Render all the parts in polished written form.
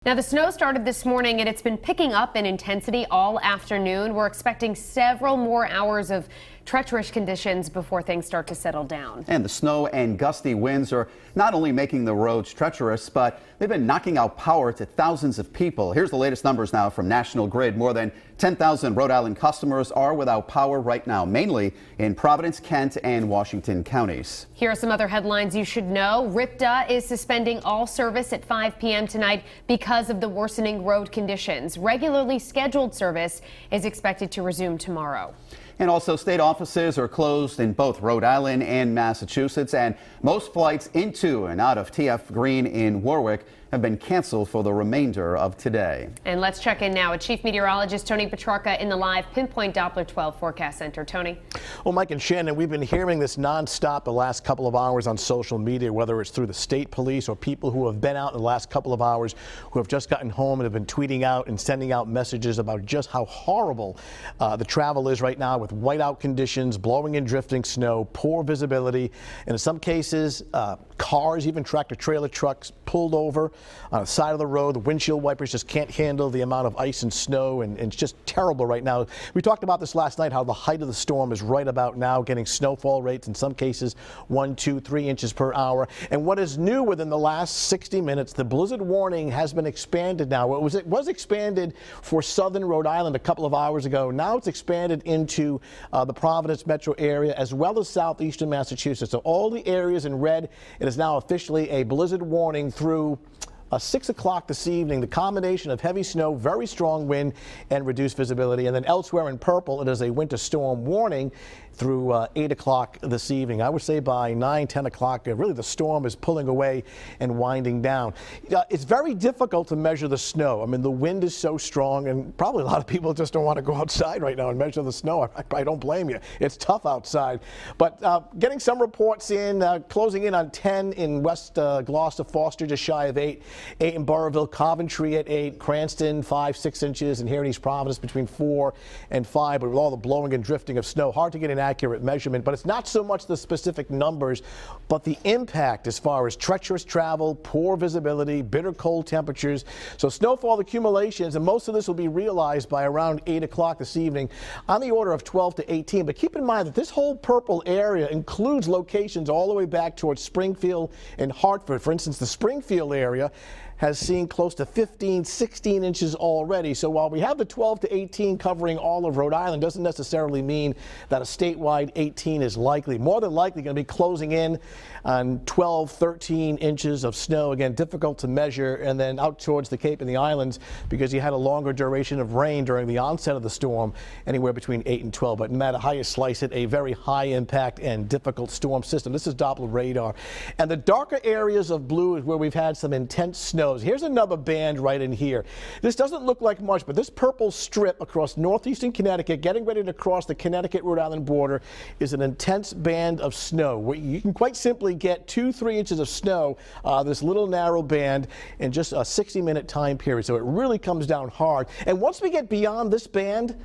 Now, the snow started this morning and it's been picking up in intensity all afternoon. We're expecting several more hours of treacherous conditions before things start to settle down. And the snow and gusty winds are not only making the roads treacherous, but they've been knocking out power to thousands of people. Here's the latest numbers now from National Grid. More than 10,000 Rhode Island customers are without power right now, mainly in Providence, Kent, and Washington counties. Here are some other headlines you should know. RIPTA is suspending all service at 5 p.m. tonight because of the worsening road conditions. Regularly scheduled service is expected to resume tomorrow. And also, state offices are closed in both Rhode Island and Massachusetts, and most flights into and out of TF Green in Warwick have been canceled for the remainder of today. And let's check in now with Chief Meteorologist Tony Petrarca in the live Pinpoint Doppler 12 forecast center. Tony. Well, Mike and Shannon, we've been hearing this nonstop the last couple of hours on social media, whether it's through the state police or people who have been out in the last couple of hours who have just gotten home and have been tweeting out and sending out messages about just how horrible the travel is right now with whiteout conditions, blowing and drifting snow, poor visibility, and in some cases, cars, even tractor trailer trucks pulled over on the side of the road. The windshield wipers just can't handle the amount of ice and snow, and it's just terrible right now. We talked about this last night, how the height of the storm is right about now, getting snowfall rates in some cases 1, 2, 3 inches per hour. And what is new within the last 60 minutes, the blizzard warning has been expanded now. It was expanded for southern Rhode Island a couple of hours ago. Now it's expanded into the Providence metro area as well as southeastern Massachusetts. So all the areas in red, it is now officially a blizzard warning through 6 o'clock this evening. The combination of heavy snow, very strong wind, and reduced visibility. And then elsewhere in purple, it is a winter storm warning through 8 o'clock this evening. I would say by 9, 10 o'clock, really the storm is pulling away and winding down. It's very difficult to measure the snow. I mean, the wind is so strong, and probably a lot of people just don't want to go outside right now and measure the snow. I don't blame you. It's tough outside. But getting some reports in, closing in on 10 in West Gloucester, Foster just shy of 8. 8 in Burrillville, Coventry at 8, Cranston 5, 6 inches, and here in East Providence between 4 and 5. But with all the blowing and drifting of snow, hard to get an accurate measurement. But it's not so much the specific numbers, but the impact as far as treacherous travel, poor visibility, bitter cold temperatures. So snowfall accumulations, and most of this will be realized by around 8 o'clock this evening on the order of 12 to 18. But keep in mind that this whole purple area includes locations all the way back towards Springfield and Hartford. For instance, the Springfield area has seen close to 15, 16 inches already. So while we have the 12 to 18 covering all of Rhode Island, doesn't necessarily mean that a statewide 18 is likely. More than likely going to be closing in on 12, 13 inches of snow. Again, difficult to measure. And then out towards the Cape and the islands, because you had a longer duration of rain during the onset of the storm, anywhere between 8 and 12. But no matter how you slice it, a very high impact and difficult storm system. This is Doppler radar. And the darker areas of blue is where we've had some intense snow. Here's another band right in here. This doesn't look like much, but this purple strip across northeastern Connecticut, getting ready to cross the Connecticut-Rhode Island border, is an intense band of snow. Where you can quite simply get 2, 3 inches of snow, this little narrow band, in just a 60-minute time period. So it really comes down hard. And once we get beyond this band,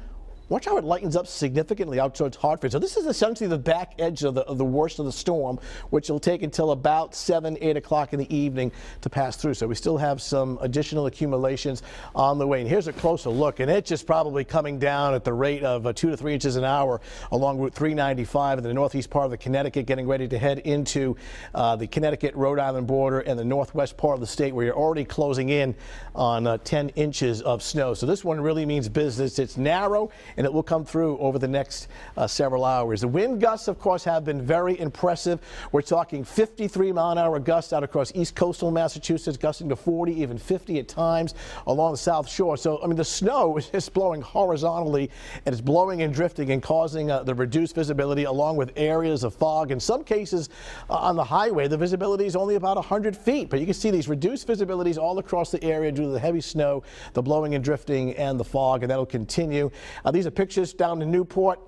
watch how it lightens up significantly out towards Hartford. So this is essentially the back edge of the worst of the storm, which will take until about 7, 8 o'clock in the evening to pass through. So we still have some additional accumulations on the way. And here's a closer look, and it's just probably coming down at the rate of 2 to 3 inches an hour along Route 395 in the northeast part of the Connecticut, getting ready to head into the Connecticut-Rhode Island border and the northwest part of the state, where you're already closing in on 10 inches of snow. So this one really means business. It's narrow, and it will come through over the next several hours. The wind gusts, of course, have been very impressive. We're talking 53-mile-an-hour gusts out across east coastal Massachusetts, gusting to 40, even 50 at times along the south shore. So, I mean, the snow is just blowing horizontally, and it's blowing and drifting and causing the reduced visibility, along with areas of fog. In some cases on the highway, the visibility is only about 100 feet, but you can see these reduced visibilities all across the area due to the heavy snow, the blowing and drifting, and the fog, and that'll continue. These are pictures down in Newport.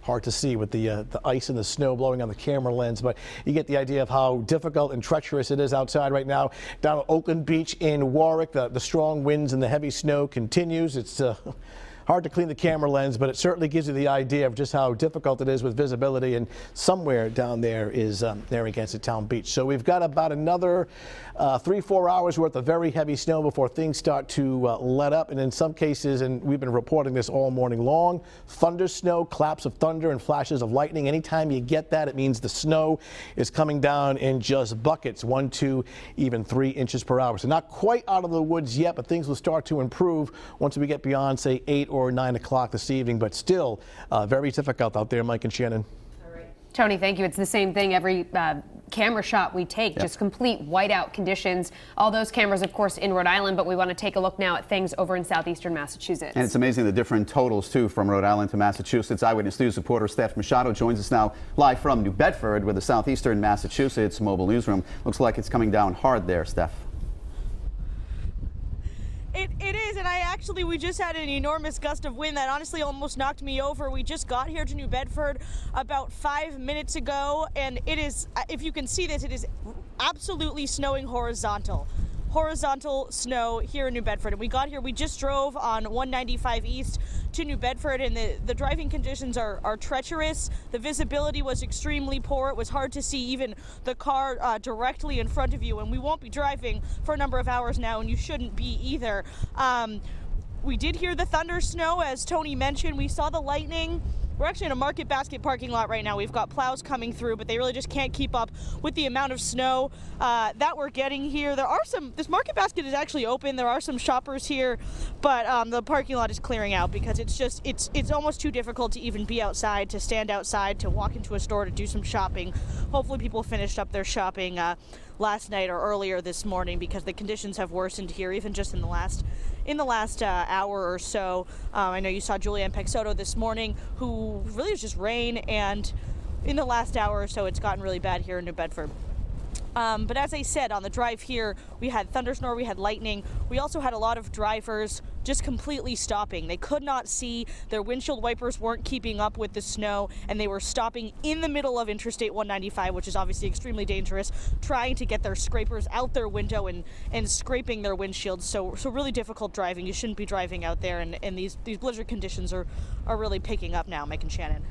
Hard to see with the ice and the snow blowing on the camera lens, but you get the idea of how difficult and treacherous it is outside right now. Down at Oakland Beach in Warwick, the strong winds and the heavy snow continues. It's hard to clean the camera lens, but it certainly gives you the idea of just how difficult it is with visibility, and somewhere down there is Narragansett Town Beach. So we've got about another 3-4 hours worth of very heavy snow before things start to let up, and in some cases, and we've been reporting this all morning long, thunder snow, claps of thunder and flashes of lightning. Anytime you get that, it means the snow is coming down in just buckets, 1, 2, even 3 inches per hour. So not quite out of the woods yet, but things will start to improve once we get beyond, say, 8 or 9 o'clock this evening, but still very difficult out there, Mike and Shannon. Tony, thank you. It's the same thing every camera shot we take, just complete whiteout conditions. All those cameras, of course, in Rhode Island, but we want to take a look now at things over in southeastern Massachusetts. And it's amazing the different totals, too, from Rhode Island to Massachusetts. Eyewitness News reporter Steph Machado joins us now live from New Bedford with the Southeastern Massachusetts mobile newsroom. Looks like it's coming down hard there, Steph. It is, and we just had an enormous gust of wind that honestly almost knocked me over. We just got here to New Bedford about 5 minutes ago, and it is, if you can see this, it is absolutely snowing horizontal snow here in New Bedford. And we got here, we just drove on 195 East to New Bedford, and the driving conditions are treacherous. The visibility was extremely poor. It was hard to see even the car directly in front of you, and we won't be driving for a number of hours now, and you shouldn't be either. We did hear the thunder snow, as Tony mentioned. We saw the lightning. We're actually in a Market Basket parking lot right now. We've got plows coming through, but they really just can't keep up with the amount of snow that we're getting here. This Market Basket is actually open. There are some shoppers here, but the parking lot is clearing out because it's almost too difficult to even be outside, to stand outside, to walk into a store to do some shopping. Hopefully people finished up their shopping last night or earlier this morning, because the conditions have worsened here even just in the last hour or so. I know you saw Julianne Pexoto this morning, who really was just rain, and in the last hour or so it's gotten really bad here in New Bedford. But as I said, on the drive here, we had thunderstorm, we had lightning. We also had a lot of drivers just completely stopping. They could not see, their windshield wipers weren't keeping up with the snow, and they were stopping in the middle of Interstate 195, which is obviously extremely dangerous, trying to get their scrapers out their window and scraping their windshields. So really difficult driving. You shouldn't be driving out there, and these blizzard conditions are really picking up now, Mike and Shannon.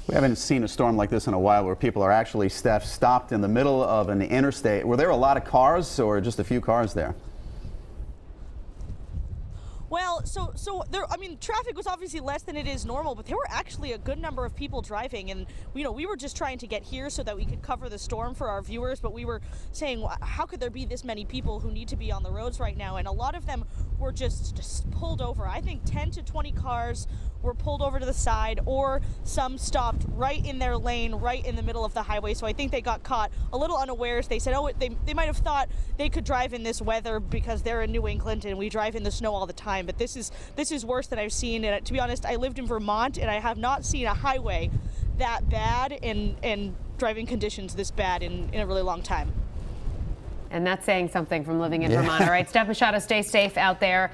We haven't seen a storm like this in a while, where people are actually, Steph, stopped in the middle of an interstate. Were there a lot of cars, or just a few cars there? Well, so there, I mean, traffic was obviously less than it is normal, but there were actually a good number of people driving, and we were just trying to get here so that we could cover the storm for our viewers, but we were saying, how could there be this many people who need to be on the roads right now? And a lot of them were just pulled over. I think 10 to 20 cars were pulled over to the side, or some stopped right in their lane, right in the middle of the highway. So I think they got caught a little unawares. They said, oh, they might have thought they could drive in this weather because they're in New England and we drive in the snow all the time. But this is worse than I've seen. And to be honest, I lived in Vermont, and I have not seen a highway that bad and driving conditions this bad in a really long time. And that's saying something from living in Vermont. All right, Steph Machado, stay safe out there.